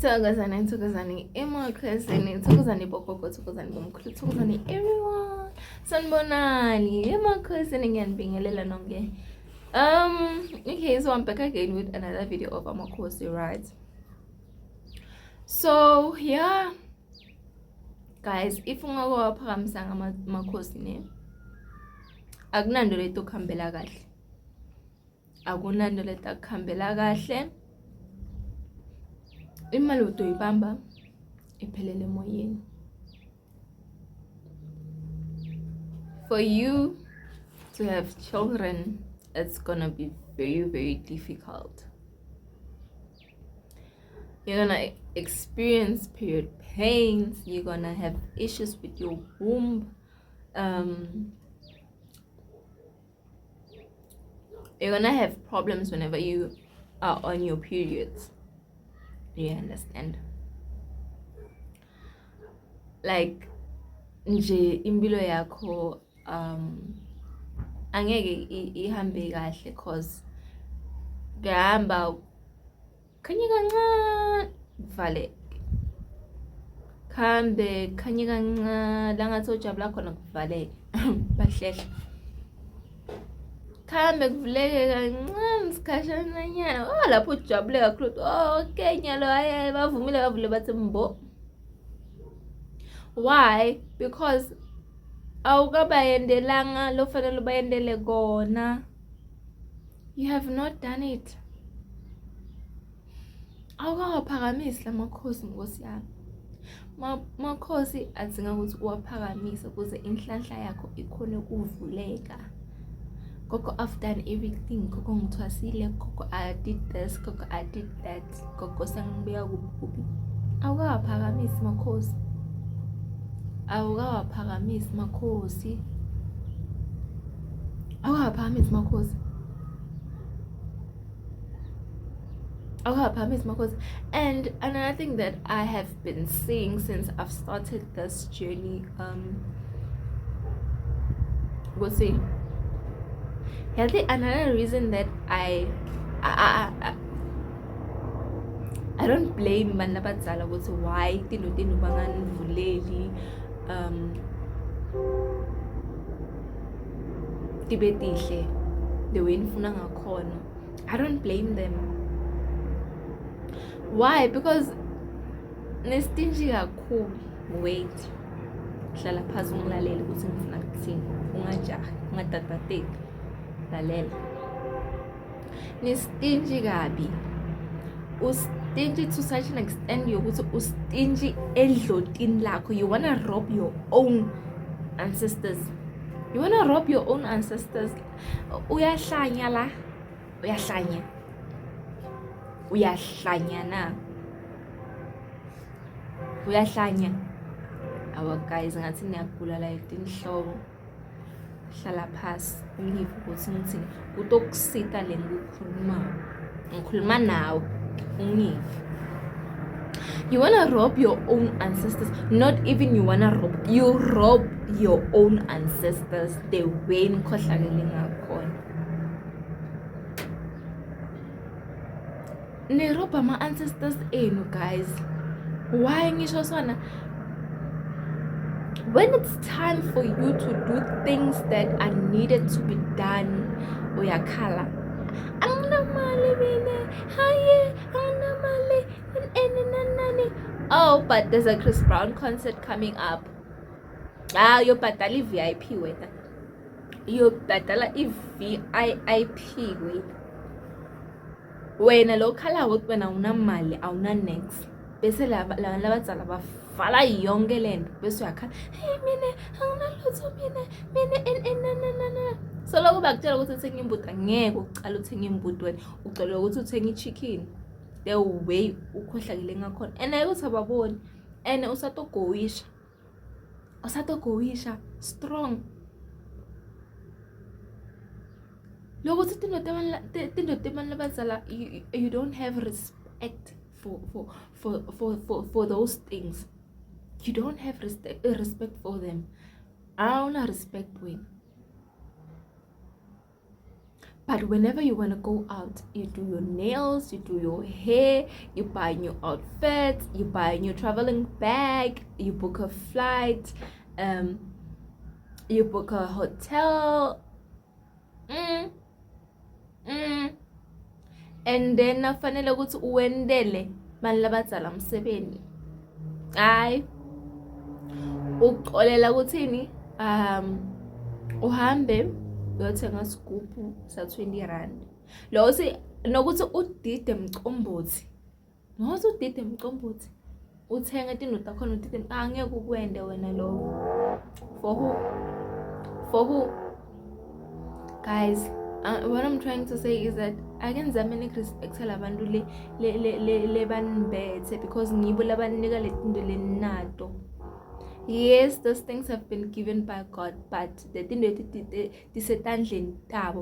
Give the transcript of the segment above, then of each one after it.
Thokozani emakhosini, thokozani bogogo, thokozani bomkhulu, thokozani everyone. Sanibonani emakhosini, ngiyanibingelela nonke. Okay, so I'm back again with another video of Amakhosi, right? So yeah, guys, if ungawaphakamisanga amakhosi ne, akunanto leto kuhambela kahle. Akunanto leto kuhambela kahle. Imali utoyibamba iphelele emoyeni. For you to have children, it's gonna be very, very difficult. You're gonna experience period pains. You're gonna have issues with your womb. You're gonna have problems whenever you are on your periods. You understand? Like nje impilo yakho angeke ihambe kahle cause ngihamba khanye kancane vale khambe khanye kancane la ngathi ojabula khona kuvaleke bahlehla khambe kuvuleke kancane sikhashana nyana lapho ujabule kakhulu okay nyalo hayi bavumile bavule bathi mbo. Why? Because awukabayendelanga lo fanele ubayendele kona. You have not done it. Awukawaphakamisi lamakhosi nkosi yami. Makhosi adzinga ukuthi uwaphakamise ukuze inhlanhla yakho ikhone ukuvuleka. Gogo, I've done everything. Gogo ngithwasile. Gogo, I did this. Gogo, I did that. Gogo sengibeka kuphi. Awukawaphakamisi makhosi. Awukawaphakamisi makhosi. Awukawaphakamisi makhosi. Awukawaphakamisi makhosi. And another thing that I have been seeing since I've started this journey, we'll see. I think another reason that I don't blame bana badala ukuthi why tino banganivuleli tibe tihle the way nifuna ngakhona. I don't blame them. Why? Because nestinji kakhulu. Wait, hlala phansi ungilalele ukuthi ngifuna ukuthini, ungajahi ungatatatheki. Lalela nistinji kabi, ustinji to such an extent yokuthi ustinji edlotini lakho. You wanna rob your own ancestors. You wanna rob your own ancestors. Uyahlanya la, uyahlanya na, uyahlanya. Our guys ngathi niyagula la etinhloko. Hlala phasi ungive ukuthi ngithini utokusita le ngikhuluma nawe ungive. You wanna rob your own ancestors. Not even you wanna rob, you rob your own ancestors the way nikhohlakele ngakhona. Ni rob ama ancestors enu guys. Why ngisho sona? When it's time for you to do things that are needed to be done, uyakhala. Anginamali mina. Haye, anginamali. Nani. Oh, but there's a Chris Brown concert coming up. Yobhadala VIP wena. Yobhadala VIP wena lo khala ukuthi wena awunamali, awuna next. Bese labadzala bavala yonke lento bese uyakhala hey mina anginalutho mina. So lokho bakutshela ukuthi uthenga imbuti angeke ucala uthenga imbuti wena ucela ukuthi uthenga ichicken the way ukhohlakile ngakhona. And ayikuthi ababoni and usatogowisha strong. Lokuthi tindotemani labadzala you don't have respect for those things. You don't have respect for them. I don't respect when. But whenever you want to go out, you do your nails, you do your hair, you buy new outfits, you buy a new traveling bag, you book a flight, you book a hotel, and then nafanele ukuthi uwendele manje labadzala umsebenzi. Hayi uxolela ukuthini uhambe uyothenga isigubhu sa-20 rand. Lo si nokuthi udide mcombothi. Ngokuthi udide mcombothi. Uthenga izinto takhona udide angeke ukwende wena lo. For who? For who? Guys, what I'm trying to say is that akenzame nikurespektela abantu le banibethe because ngibo labanika lezinto lenato. Yes, those things have been given by God, but the thing that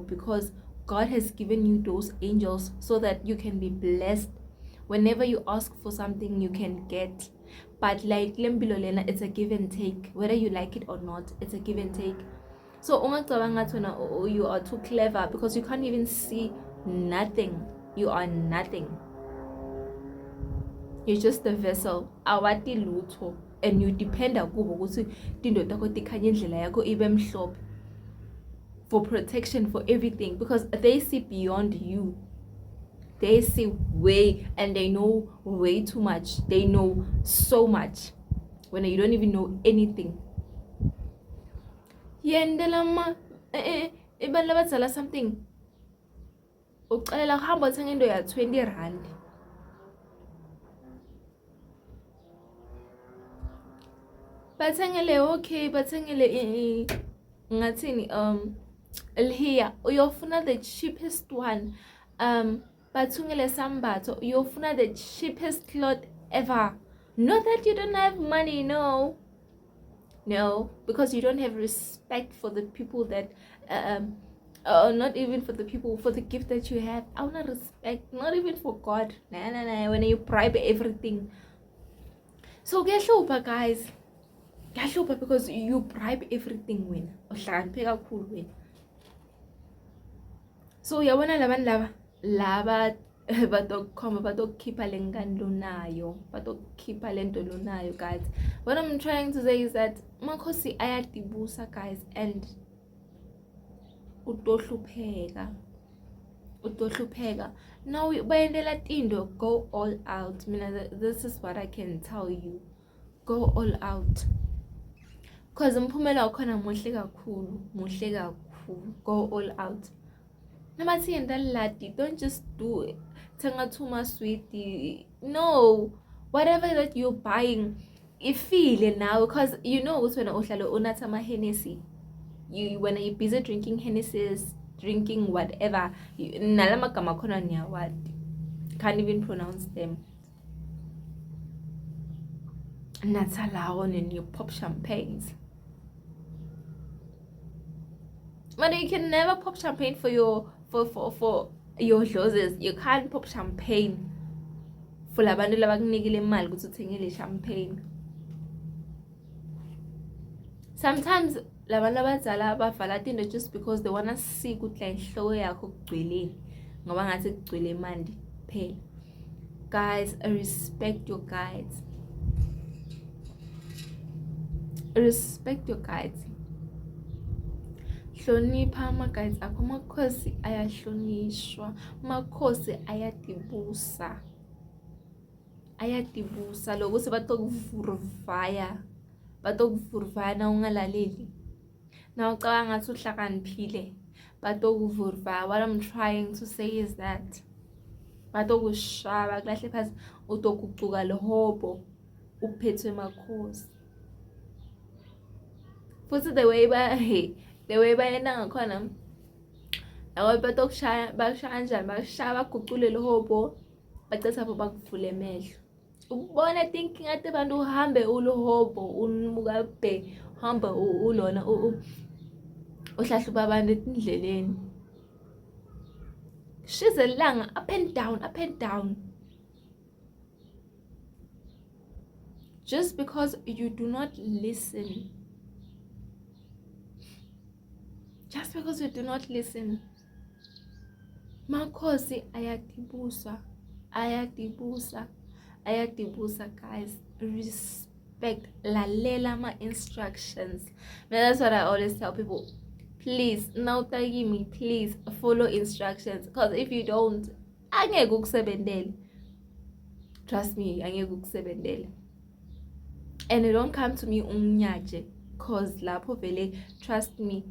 because God has given you those angels so that you can be blessed. Whenever you ask for something, you can get. But like lempilo lena, it's a give and take. Whether you like it or not, it's a give and take. So you are too clever because you can't even see nothing. You are nothing. You're just a vessel. Awati lutho. And you depend kubo ukuthi tinto takho tikhanye indlela yakho ibe mhlophe for protection, for everything, because they see beyond you. They see way, and they know way too much. They know so much when you don't even know anything. Yendela ma ibala batsala something uqalela hamba uthenga into ya 20 rand. Bathengele okay, bathengele ngathini here uyofuna the cheapest one, bathungele sambatho uyofuna the cheapest cloth ever. Not that you don't have money, no, because you don't have respect for the people that not even for the people, for the gift that you have. I want respect, not even for God. Nah, when you bribe everything. So kuyahlupa guys, kuyahlupa because you bribe everything wena uhlakaniphe kakhulu wena. So uyabona labantu laba batokukhomba batokukhipha lenkando nayo, batokukhipha lento lonayo guys. What I'm trying to say is that makhosi ayatibusa guys, and utohlupheka now bayendela tindo. Go all out. This is what I can tell you, go all out, cause umphumela wakhona muhle kakhulu. Go all out. Namathi yenda lati, don't just do it. Thenga tuma sweetie, no, whatever that you're buying ifile now, because you know when uhlalo unatha ama Hennessy, when you're busy drinking Hennessy's, drinking whatever, nalamagama khona niyawadi, can't even pronounce them. Natha laon and you pop champagnes. But you can never pop champagne for your doses. You can't pop champagne for labantu labakunikile imali ukuthi uthengele champagne. Sometimes labantu abadala bavala into just because they wanna see ukuthi la inhloko yakho kugcweleni ngoba ngathi kugcwele imali phela. Guys, respect your guides. Respect your guides. Hlonipha ama-guides akho. Makhosi ayahlonishwa, makhosi ayatibusa lokuthi batokuvurvaya na ungalaleli, na ucabanga ngathi uhlakaniphile, batokuvurvaya. What I'm trying to say is that batokushaba kulahle phasi utokucuka lehobo uphethwe makhosi. Futhi the way bayenda ngakhona yabo batokushaya, bashaya kanjani, bashaya bagucule lehobo bacetha apho bakuvule emehlo. Ubona thinking ati bantu uhambe ulohobo unmukabe hamba ulona uhlahluba abantu endleleni. Shize langa up and down. Just because you do not listen. Just because you do not listen makhosi ayatibusa guys. Respect, lalela ma-instructions. That's what I always tell people. Please, nawutaki please follow instructions, because if you don't, angeke ukusebentele. Trust me, angeke ukusebentele. And you don't come to me unginyaje, cause lapho vele, trust me,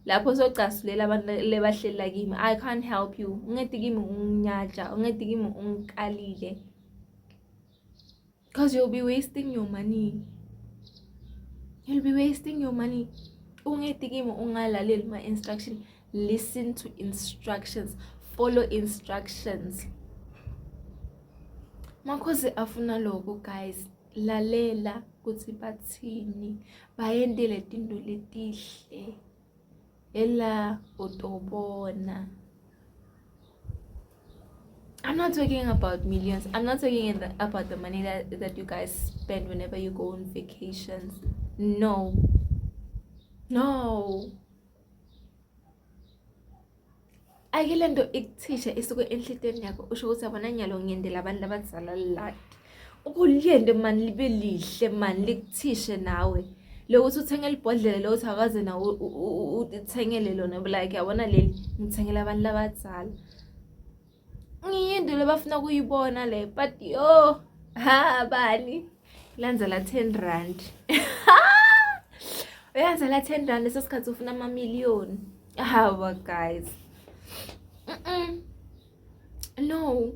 lapho socasulela abantu lebahlela kimi, I can't help you. Ungethi kimi unginyaja, ungethi kimi ungikalile, cause you'll be wasting your money. Ungethi kimi ungalaleli ma-instruction. Listen to instructions, follow instructions. Makhosi afuna lokho guys, lalela kuthi bathini, bayendele tinto letihle, ela utobona. I'm not talking about millions. I'm not talking about the money that you guys spend whenever you go on vacations. No. Ayile nto ikuthisha isuke enhlitweni yakho usho ukuthi abona nyalo ngiyendela abantu labadzala lati. Ukuliyende mani libe lihle mani likuthishe nawe. Lokuthi uthenge libhodlela lokuthi akaze nawe uthengele lona, like yabona leli ngithengela abantu labadzala. Ngiyindle bafuna kuyibona le, but yo bani landzela 10 rand. Uyandzela 10 rand leso sikhathi ufuna ama-million. Guys, no,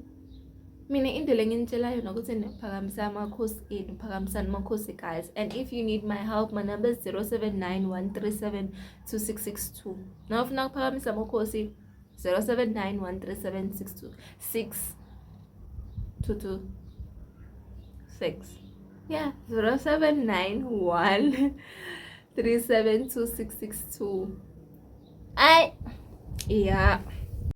mina into lenginitshela yona ukuthi niphakamisa amakhosi enu, phakamisani amakhosi guys. And if you need my help, my number is 0791372662. Now ufuna ukuphakamisa amakhosi 0791376226. Yeah, 0791372662. Yeah.